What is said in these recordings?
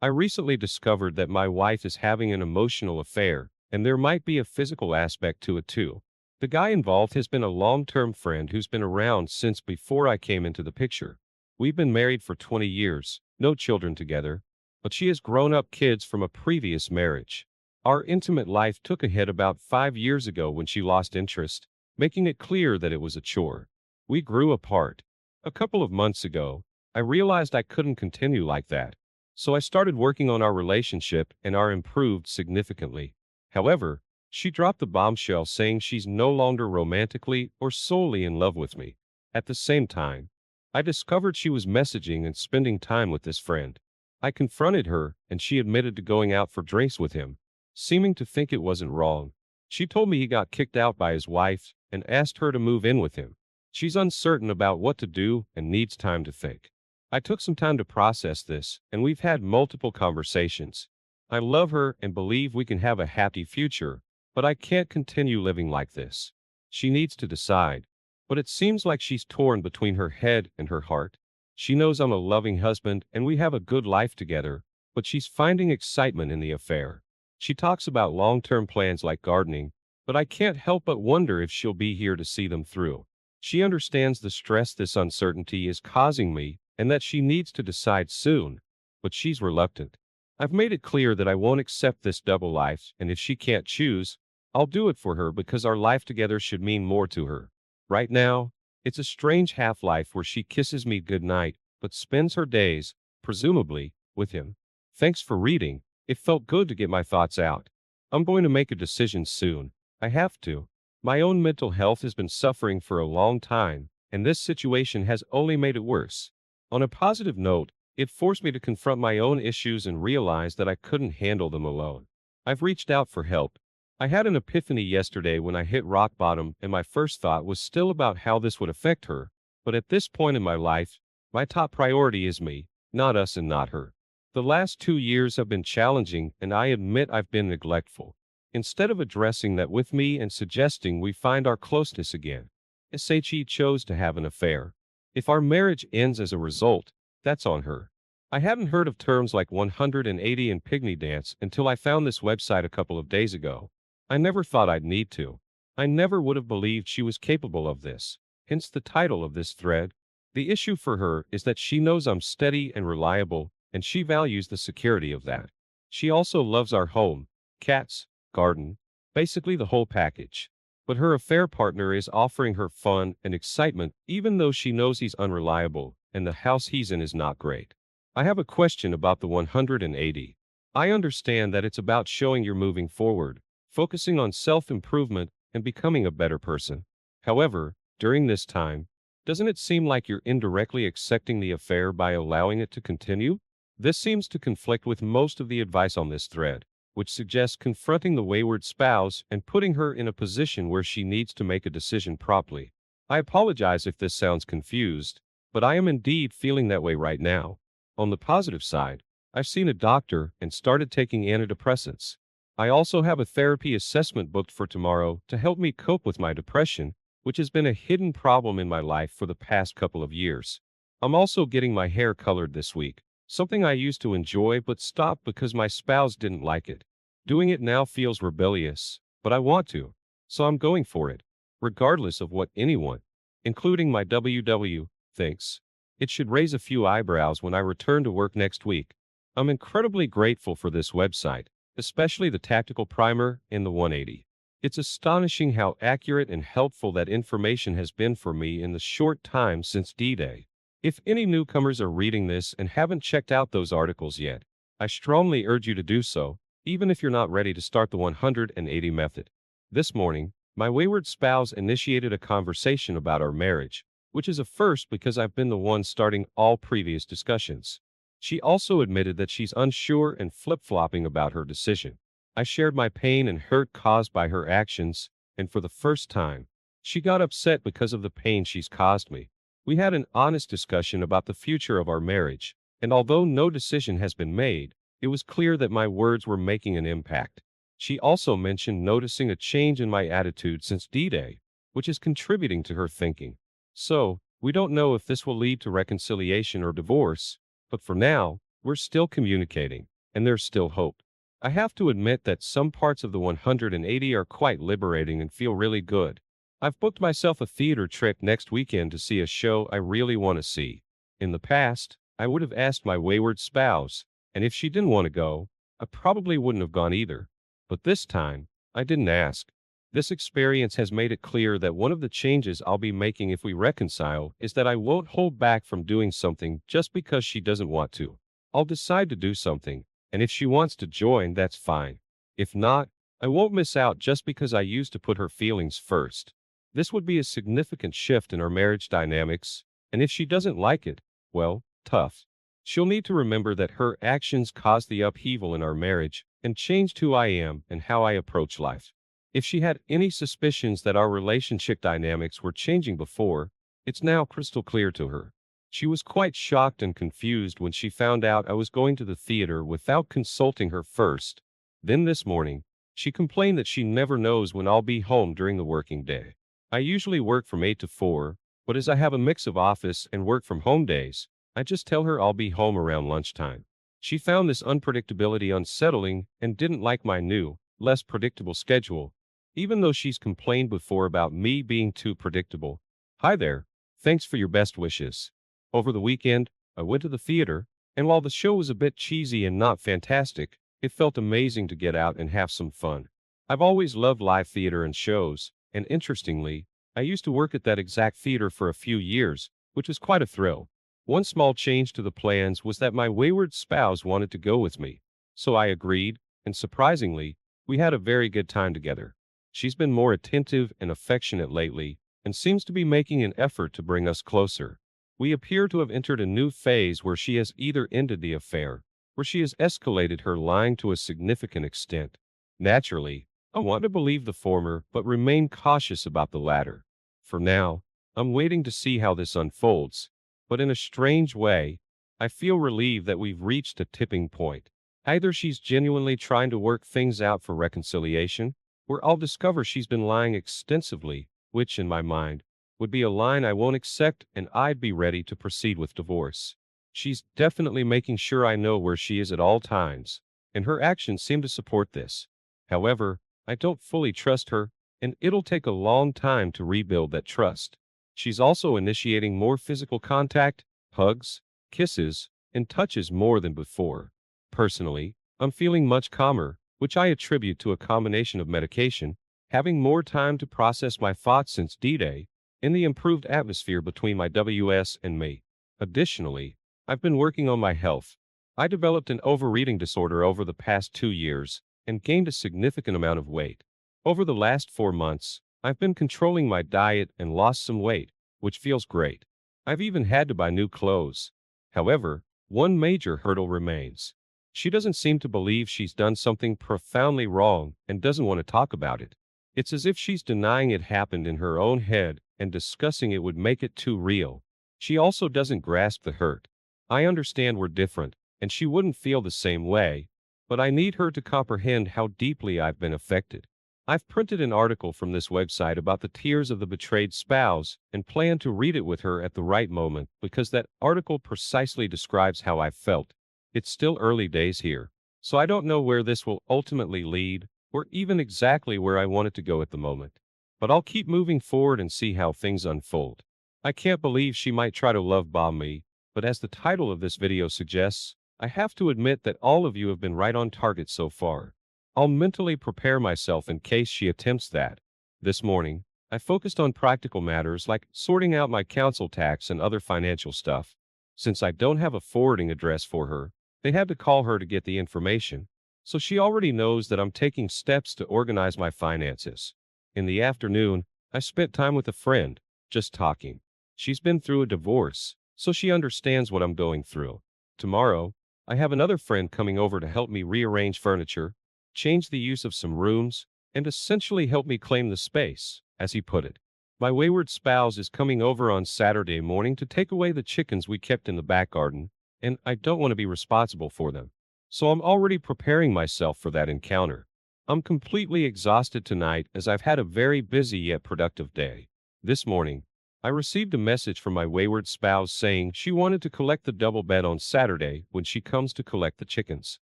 I recently discovered that my wife is having an emotional affair, and there might be a physical aspect to it too. The guy involved has been a long-term friend who's been around since before I came into the picture. We've been married for 20 years, no children together, but she has grown-up kids from a previous marriage. Our intimate life took a hit about 5 years ago when she lost interest, making it clear that it was a chore. We grew apart. A couple of months ago, I realized I couldn't continue like that. So I started working on our relationship and our improved significantly. However, she dropped the bombshell saying she's no longer romantically or solely in love with me. At the same time, I discovered she was messaging and spending time with this friend. I confronted her and she admitted to going out for drinks with him, seeming to think it wasn't wrong. She told me he got kicked out by his wife and asked her to move in with him. She's uncertain about what to do and needs time to think. I took some time to process this, and we've had multiple conversations. I love her and believe we can have a happy future, but I can't continue living like this. She needs to decide. But it seems like she's torn between her head and her heart. She knows I'm a loving husband and we have a good life together, but she's finding excitement in the affair. She talks about long-term plans like gardening, but I can't help but wonder if she'll be here to see them through. She understands the stress this uncertainty is causing me and that she needs to decide soon, but she's reluctant. I've made it clear that I won't accept this double life, and if she can't choose, I'll do it for her because our life together should mean more to her. Right now, it's a strange half-life where she kisses me goodnight, but spends her days, presumably, with him. Thanks for reading. It felt good to get my thoughts out. I'm going to make a decision soon. I have to. My own mental health has been suffering for a long time, and this situation has only made it worse. On a positive note, it forced me to confront my own issues and realize that I couldn't handle them alone. I've reached out for help. I had an epiphany yesterday when I hit rock bottom, and my first thought was still about how this would affect her. But at this point in my life, my top priority is me, not us and not her. The last 2 years have been challenging, and I admit I've been neglectful. Instead of addressing that with me and suggesting we find our closeness again, SHE chose to have an affair. If our marriage ends as a result, that's on her. I hadn't heard of terms like 180 and pygmy dance until I found this website a couple of days ago. I never thought I'd need to. I never would have believed she was capable of this. Hence the title of this thread. The issue for her is that she knows I'm steady and reliable, and she values the security of that. She also loves our home, cats, garden, basically the whole package. But her affair partner is offering her fun and excitement even though she knows he's unreliable and the house he's in is not great. I have a question about the 180. I understand that it's about showing you're moving forward, focusing on self-improvement and becoming a better person. However, during this time, doesn't it seem like you're indirectly accepting the affair by allowing it to continue? This seems to conflict with most of the advice on this thread, which suggests confronting the wayward spouse and putting her in a position where she needs to make a decision promptly. I apologize if this sounds confused, but I am indeed feeling that way right now. On the positive side, I've seen a doctor and started taking antidepressants. I also have a therapy assessment booked for tomorrow to help me cope with my depression, which has been a hidden problem in my life for the past couple of years. I'm also getting my hair colored this week, something I used to enjoy but stopped because my spouse didn't like it. Doing it now feels rebellious, but I want to, so I'm going for it, regardless of what anyone, including my WW, thinks. It should raise a few eyebrows when I return to work next week. I'm incredibly grateful for this website, especially the tactical primer and the 180. It's astonishing how accurate and helpful that information has been for me in the short time since D-Day. If any newcomers are reading this and haven't checked out those articles yet, I strongly urge you to do so, even if you're not ready to start the 180 method. This morning, my wayward spouse initiated a conversation about our marriage, which is a first because I've been the one starting all previous discussions. She also admitted that she's unsure and flip-flopping about her decision. I shared my pain and hurt caused by her actions, and for the first time, she got upset because of the pain she's caused me. We had an honest discussion about the future of our marriage, and although no decision has been made, it was clear that my words were making an impact. She also mentioned noticing a change in my attitude since D-Day, which is contributing to her thinking. So, we don't know if this will lead to reconciliation or divorce, but for now, we're still communicating. and there's still hope. I have to admit that some parts of the 180 are quite liberating and feel really good. I've booked myself a theater trip next weekend to see a show I really want to see. In the past, I would have asked my wayward spouse, and if she didn't want to go, I probably wouldn't have gone either. But this time, I didn't ask. This experience has made it clear that one of the changes I'll be making if we reconcile is that I won't hold back from doing something just because she doesn't want to. I'll decide to do something, and if she wants to join, that's fine. If not, I won't miss out just because I used to put her feelings first. This would be a significant shift in our marriage dynamics, and if she doesn't like it, well, tough. She'll need to remember that her actions caused the upheaval in our marriage and changed who I am and how I approach life. If she had any suspicions that our relationship dynamics were changing before, it's now crystal clear to her. She was quite shocked and confused when she found out I was going to the theater without consulting her first. Then this morning, she complained that she never knows when I'll be home during the working day. I usually work from 8 to 4, but as I have a mix of office and work from home days, I just tell her I'll be home around lunchtime. She found this unpredictability unsettling and didn't like my new, less predictable schedule, even though she's complained before about me being too predictable. Hi there. Thanks for your best wishes. Over the weekend, I went to the theater, and while the show was a bit cheesy and not fantastic, it felt amazing to get out and have some fun. I've always loved live theater and shows, and interestingly, I used to work at that exact theater for a few years, which was quite a thrill. One small change to the plans was that my wayward spouse wanted to go with me, so I agreed, and surprisingly, we had a very good time together. She's been more attentive and affectionate lately, and seems to be making an effort to bring us closer. We appear to have entered a new phase where she has either ended the affair, or she has escalated her lying to a significant extent. Naturally, I want to believe the former, but remain cautious about the latter. For now, I'm waiting to see how this unfolds, but in a strange way, I feel relieved that we've reached a tipping point. Either she's genuinely trying to work things out for reconciliation, or I'll discover she's been lying extensively, which, in my mind, would be a line I won't accept, and I'd be ready to proceed with divorce. She's definitely making sure I know where she is at all times, and her actions seem to support this. However, I don't fully trust her, and it'll take a long time to rebuild that trust. She's also initiating more physical contact, hugs, kisses, and touches more than before. Personally, I'm feeling much calmer, which I attribute to a combination of medication, having more time to process my thoughts since D-Day, and the improved atmosphere between my WS and me. Additionally, I've been working on my health. I developed an overeating disorder over the past 2 years and gained a significant amount of weight. Over the last 4 months, I've been controlling my diet and lost some weight, which feels great. I've even had to buy new clothes. However, one major hurdle remains. She doesn't seem to believe she's done something profoundly wrong and doesn't want to talk about it. It's as if she's denying it happened in her own head, and discussing it would make it too real. She also doesn't grasp the hurt. I understand we're different, and she wouldn't feel the same way, but I need her to comprehend how deeply I've been affected. I've printed an article from this website about the tears of the betrayed spouse and plan to read it with her at the right moment because that article precisely describes how I've felt. It's still early days here, so I don't know where this will ultimately lead or even exactly where I want it to go at the moment. But I'll keep moving forward and see how things unfold. I can't believe she might try to love bomb me, but as the title of this video suggests, I have to admit that all of you have been right on target so far. I'll mentally prepare myself in case she attempts that. This morning, I focused on practical matters like sorting out my council tax and other financial stuff. Since I don't have a forwarding address for her, they had to call her to get the information, so she already knows that I'm taking steps to organize my finances. In the afternoon, I spent time with a friend, just talking. She's been through a divorce, so she understands what I'm going through. Tomorrow, I have another friend coming over to help me rearrange furniture, change the use of some rooms, and essentially help me claim the space, as he put it. My wayward spouse is coming over on Saturday morning to take away the chickens we kept in the back garden, and I don't want to be responsible for them. So I'm already preparing myself for that encounter. I'm completely exhausted tonight as I've had a very busy yet productive day. This morning, I received a message from my wayward spouse saying she wanted to collect the double bed on Saturday when she comes to collect the chickens.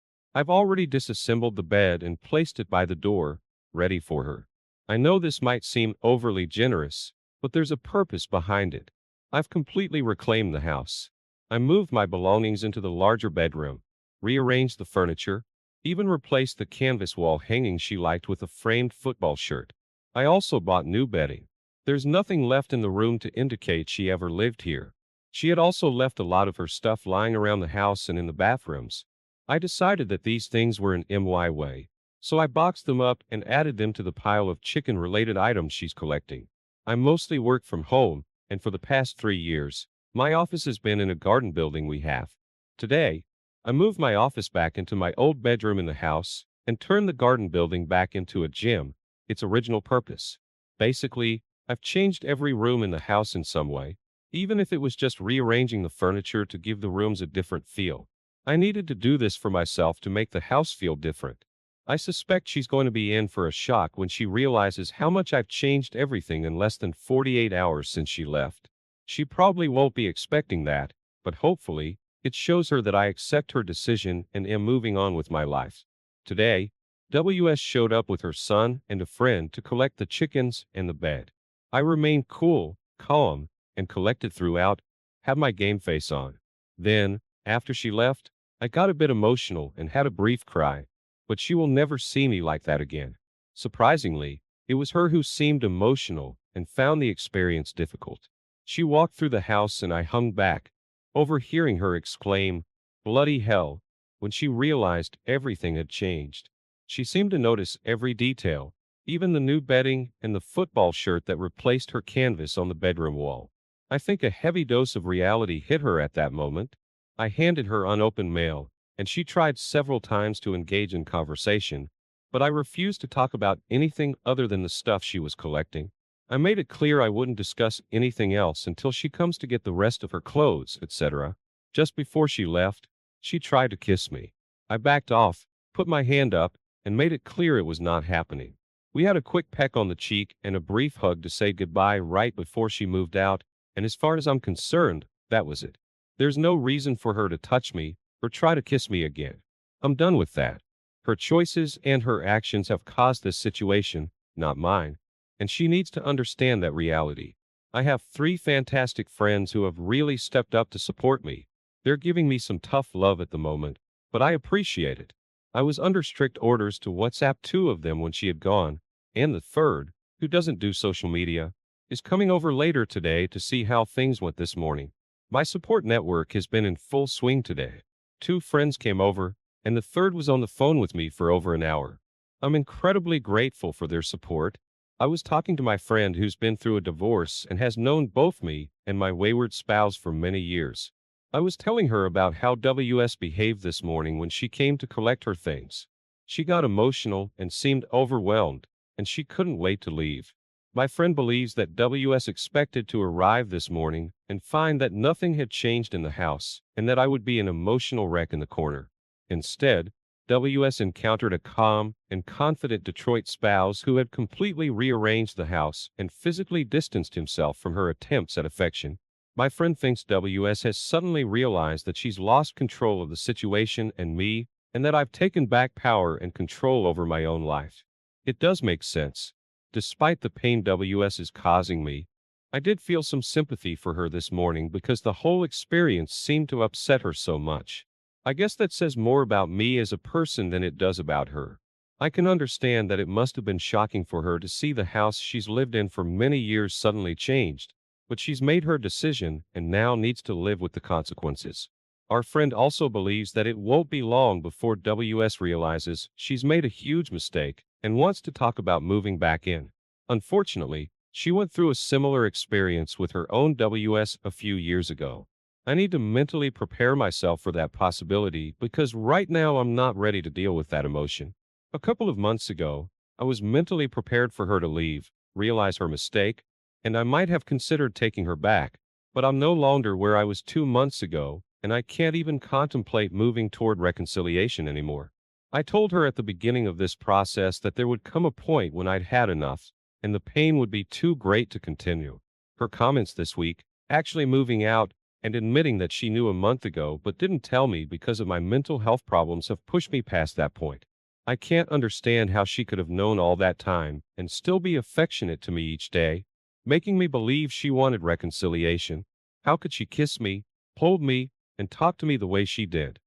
I've already disassembled the bed and placed it by the door, ready for her. I know this might seem overly generous, but there's a purpose behind it. I've completely reclaimed the house. I moved my belongings into the larger bedroom, rearranged the furniture, even replaced the canvas wall hanging she liked with a framed football shirt. I also bought new bedding. There's nothing left in the room to indicate she ever lived here. She had also left a lot of her stuff lying around the house and in the bathrooms. I decided that these things were in my way, so I boxed them up and added them to the pile of chicken-related items she's collecting. I mostly work from home, and for the past 3 years, my office has been in a garden building we have. Today, I moved my office back into my old bedroom in the house and turned the garden building back into a gym, its original purpose. Basically, I've changed every room in the house in some way, even if it was just rearranging the furniture to give the rooms a different feel. I needed to do this for myself to make the house feel different. I suspect she's going to be in for a shock when she realizes how much I've changed everything in less than 48 hours since she left. She probably won't be expecting that, but hopefully, it shows her that I accept her decision and am moving on with my life. Today, WS showed up with her son and a friend to collect the chickens and the bed. I remained cool, calm, and collected throughout, had my game face on. Then, after she left, I got a bit emotional and had a brief cry, but she will never see me like that again. Surprisingly, it was her who seemed emotional and found the experience difficult. She walked through the house and I hung back, overhearing her exclaim, "Bloody hell," when she realized everything had changed. She seemed to notice every detail, even the new bedding and the football shirt that replaced her canvas on the bedroom wall. I think a heavy dose of reality hit her at that moment. I handed her unopened mail, and she tried several times to engage in conversation, but I refused to talk about anything other than the stuff she was collecting. I made it clear I wouldn't discuss anything else until she comes to get the rest of her clothes, etc. Just before she left, she tried to kiss me. I backed off, put my hand up, and made it clear it was not happening. We had a quick peck on the cheek and a brief hug to say goodbye right before she moved out, and as far as I'm concerned, that was it. There's no reason for her to touch me or try to kiss me again. I'm done with that. Her choices and her actions have caused this situation, not mine, and she needs to understand that reality. I have 3 fantastic friends who have really stepped up to support me. They're giving me some tough love at the moment, but I appreciate it. I was under strict orders to WhatsApp 2 of them when she had gone, and the third, who doesn't do social media, is coming over later today to see how things went this morning. My support network has been in full swing today. 2 friends came over, and the third was on the phone with me for over an hour. I'm incredibly grateful for their support. I was talking to my friend who's been through a divorce and has known both me and my wayward spouse for many years. I was telling her about how WS behaved this morning when she came to collect her things. She got emotional and seemed overwhelmed, and she couldn't wait to leave. My friend believes that WS expected to arrive this morning and find that nothing had changed in the house and that I would be an emotional wreck in the corner. Instead, WS encountered a calm and confident Detroit spouse who had completely rearranged the house and physically distanced himself from her attempts at affection. My friend thinks WS has suddenly realized that she's lost control of the situation and me, and that I've taken back power and control over my own life. It does make sense. Despite the pain WS is causing me, I did feel some sympathy for her this morning because the whole experience seemed to upset her so much. I guess that says more about me as a person than it does about her. I can understand that it must have been shocking for her to see the house she's lived in for many years suddenly changed, but she's made her decision and now needs to live with the consequences. Our friend also believes that it won't be long before WS realizes she's made a huge mistake and wants to talk about moving back in. Unfortunately, she went through a similar experience with her own WS a few years ago. I need to mentally prepare myself for that possibility because right now I'm not ready to deal with that emotion. A couple of months ago, I was mentally prepared for her to leave, realize her mistake, and I might have considered taking her back, but I'm no longer where I was 2 months ago, and I can't even contemplate moving toward reconciliation anymore. I told her at the beginning of this process that there would come a point when I'd had enough, and the pain would be too great to continue. Her comments this week, actually moving out, and admitting that she knew a month ago but didn't tell me because of my mental health problems have pushed me past that point. I can't understand how she could have known all that time and still be affectionate to me each day, making me believe she wanted reconciliation. How could she kiss me, hold me, and talk to me the way she did,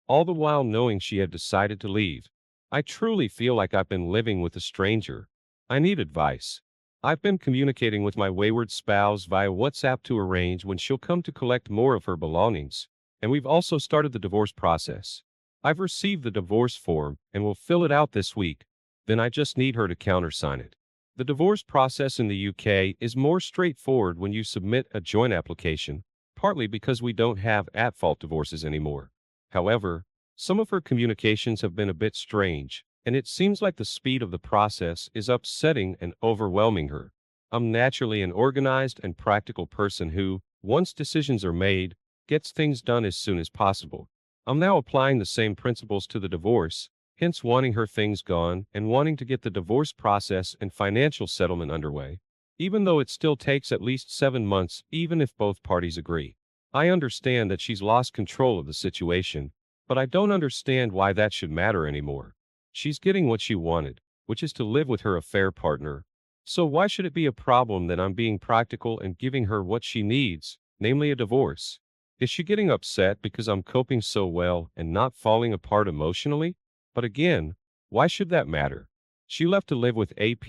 all the while knowing she had decided to leave? I truly feel like I've been living with a stranger. I need advice. I've been communicating with my wayward spouse via WhatsApp to arrange when she'll come to collect more of her belongings, and we've also started the divorce process. I've received the divorce form and will fill it out this week, then I just need her to countersign it. The divorce process in the UK is more straightforward when you submit a joint application, partly because we don't have at-fault divorces anymore. However, some of her communications have been a bit strange, and it seems like the speed of the process is upsetting and overwhelming her. I'm naturally an organized and practical person who, once decisions are made, gets things done as soon as possible. I'm now applying the same principles to the divorce, hence wanting her things gone and wanting to get the divorce process and financial settlement underway, even though it still takes at least 7 months, even if both parties agree. I understand that she's lost control of the situation, but I don't understand why that should matter anymore. She's getting what she wanted, which is to live with her affair partner. So why should it be a problem that I'm being practical and giving her what she needs, namely a divorce? Is she getting upset because I'm coping so well and not falling apart emotionally? But again, why should that matter? She left to live with AP,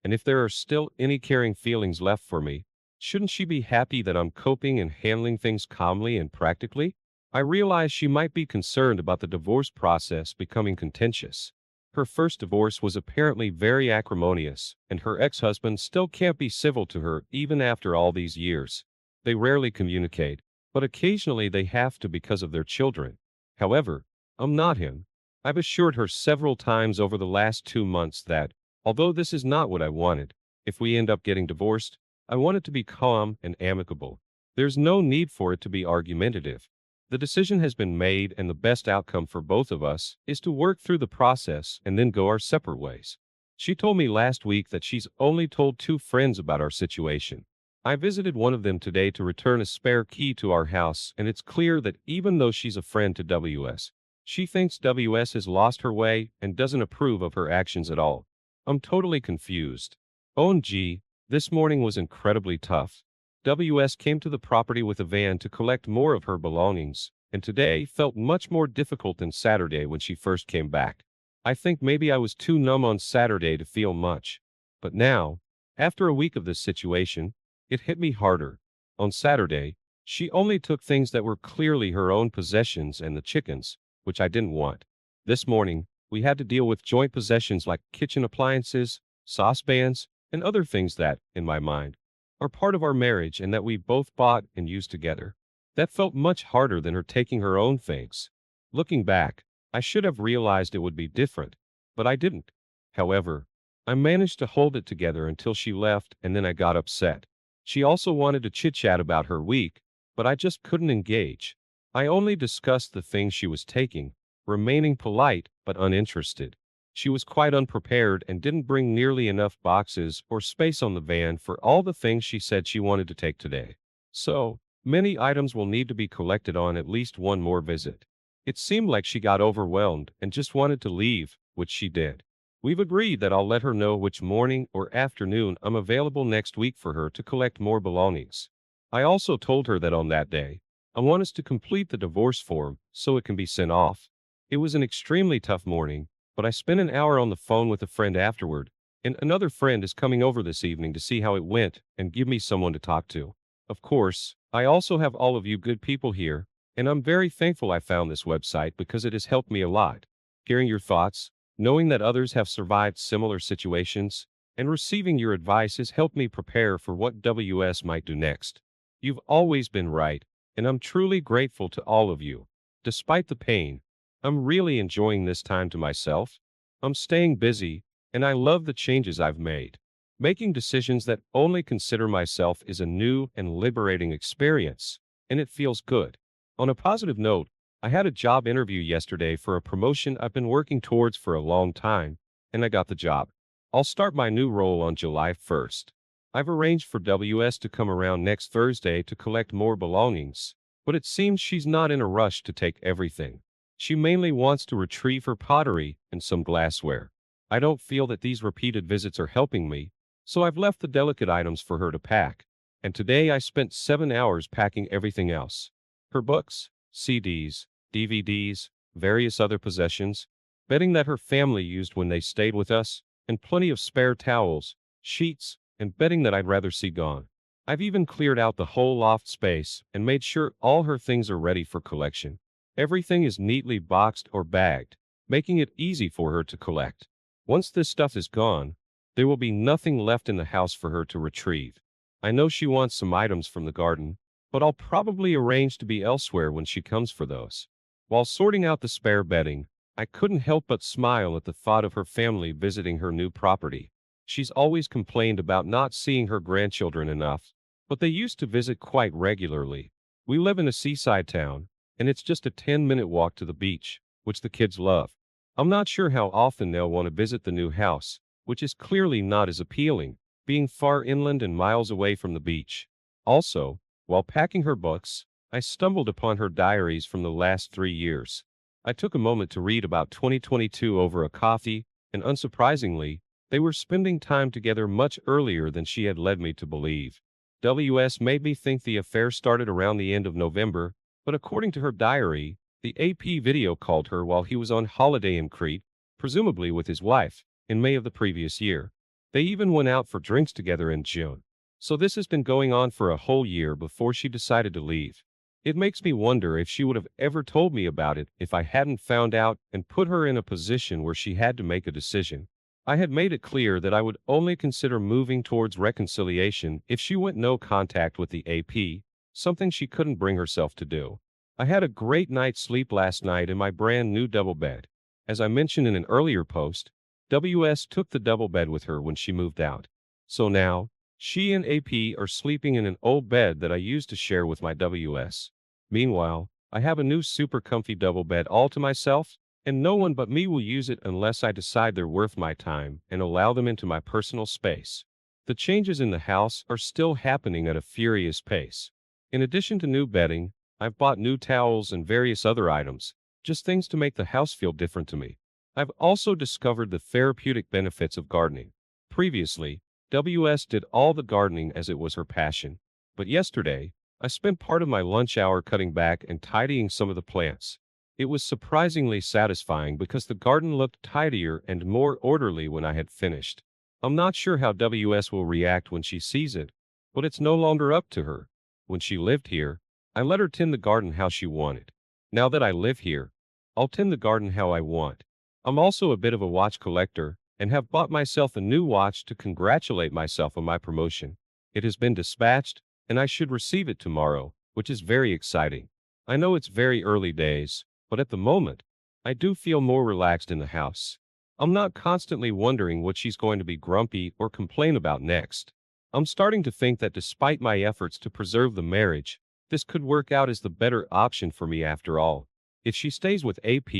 and if there are still any caring feelings left for me, shouldn't she be happy that I'm coping and handling things calmly and practically? I realize she might be concerned about the divorce process becoming contentious. Her first divorce was apparently very acrimonious, and her ex-husband still can't be civil to her even after all these years. They rarely communicate, but occasionally they have to because of their children. However, I'm not him. I've assured her several times over the last 2 months that, although this is not what I wanted, if we end up getting divorced, I want it to be calm and amicable. There's no need for it to be argumentative. The decision has been made, and the best outcome for both of us is to work through the process and then go our separate ways. She told me last week that she's only told 2 friends about our situation. I visited one of them today to return a spare key to our house, and it's clear that even though she's a friend to WS, she thinks WS has lost her way and doesn't approve of her actions at all. I'm totally confused. OMG, this morning was incredibly tough. WS came to the property with a van to collect more of her belongings, and today felt much more difficult than Saturday when she first came back. I think maybe I was too numb on Saturday to feel much. But now, after a week of this situation, it hit me harder. On Saturday, she only took things that were clearly her own possessions and the chickens, which I didn't want. This morning, we had to deal with joint possessions like kitchen appliances, saucepans, and other things that, in my mind, are part of our marriage and that we both bought and used together. That felt much harder than her taking her own things. Looking back, I should have realized it would be different, but I didn't. However, I managed to hold it together until she left, and then I got upset. She also wanted to chit-chat about her week, but I just couldn't engage. I only discussed the things she was taking, remaining polite but uninterested. She was quite unprepared and didn't bring nearly enough boxes or space on the van for all the things she said she wanted to take today. So, many items will need to be collected on at least one more visit. It seemed like she got overwhelmed and just wanted to leave, which she did. We've agreed that I'll let her know which morning or afternoon I'm available next week for her to collect more belongings. I also told her that on that day, I want us to complete the divorce form so it can be sent off. It was an extremely tough morning, but I spent an hour on the phone with a friend afterward, and another friend is coming over this evening to see how it went and give me someone to talk to. Of course, I also have all of you good people here, and I'm very thankful I found this website because it has helped me a lot. Hearing your thoughts, knowing that others have survived similar situations, and receiving your advice has helped me prepare for what WS might do next. You've always been right, and I'm truly grateful to all of you. Despite the pain, I'm really enjoying this time to myself. I'm staying busy, and I love the changes I've made. Making decisions that only consider myself is a new and liberating experience, and it feels good. On a positive note, I had a job interview yesterday for a promotion I've been working towards for a long time, and I got the job. I'll start my new role on July 1st. I've arranged for WS to come around next Thursday to collect more belongings, but it seems she's not in a rush to take everything. She mainly wants to retrieve her pottery and some glassware. I don't feel that these repeated visits are helping me, so I've left the delicate items for her to pack. And today I spent 7 hours packing everything else. Her books, CDs, DVDs, various other possessions, bedding that her family used when they stayed with us, and plenty of spare towels, sheets, and bedding that I'd rather see gone. I've even cleared out the whole loft space and made sure all her things are ready for collection. Everything is neatly boxed or bagged, making it easy for her to collect. Once this stuff is gone, there will be nothing left in the house for her to retrieve. I know she wants some items from the garden, but I'll probably arrange to be elsewhere when she comes for those. While sorting out the spare bedding, I couldn't help but smile at the thought of her family visiting her new property. She's always complained about not seeing her grandchildren enough, but they used to visit quite regularly. We live in a seaside town, and it's just a 10-minute walk to the beach, which the kids love. I'm not sure how often they'll want to visit the new house, which is clearly not as appealing, being far inland and miles away from the beach. Also, while packing her books, I stumbled upon her diaries from the last 3 years. I took a moment to read about 2022 over a coffee, and unsurprisingly, they were spending time together much earlier than she had led me to believe. WS made me think the affair started around the end of November, but according to her diary, the AP video called her while he was on holiday in Crete, presumably with his wife, in May of the previous year. They even went out for drinks together in June. So this has been going on for a whole year before she decided to leave. It makes me wonder if she would have ever told me about it if I hadn't found out and put her in a position where she had to make a decision. I had made it clear that I would only consider moving towards reconciliation if she went no contact with the AP, something she couldn't bring herself to do. I had a great night's sleep last night in my brand new double bed. As I mentioned in an earlier post, WS took the double bed with her when she moved out. So now, she and AP are sleeping in an old bed that I used to share with my WS. Meanwhile, I have a new super comfy double bed all to myself, and no one but me will use it unless I decide they're worth my time and allow them into my personal space. The changes in the house are still happening at a furious pace. In addition to new bedding, I've bought new towels and various other items, just things to make the house feel different to me. I've also discovered the therapeutic benefits of gardening. Previously, WS did all the gardening as it was her passion, but yesterday, I spent part of my lunch hour cutting back and tidying some of the plants. It was surprisingly satisfying because the garden looked tidier and more orderly when I had finished. I'm not sure how WS will react when she sees it, but it's no longer up to her. When she lived here, I let her tend the garden how she wanted. Now that I live here, I'll tend the garden how I want. I'm also a bit of a watch collector and have bought myself a new watch to congratulate myself on my promotion. It has been dispatched, and I should receive it tomorrow, which is very exciting. I know it's very early days, but at the moment, I do feel more relaxed in the house. I'm not constantly wondering what she's going to be grumpy or complain about next. I'm starting to think that despite my efforts to preserve the marriage, this could work out as the better option for me after all. If she stays with AP,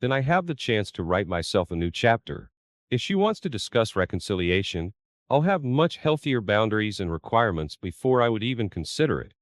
then I have the chance to write myself a new chapter. If she wants to discuss reconciliation, I'll have much healthier boundaries and requirements before I would even consider it.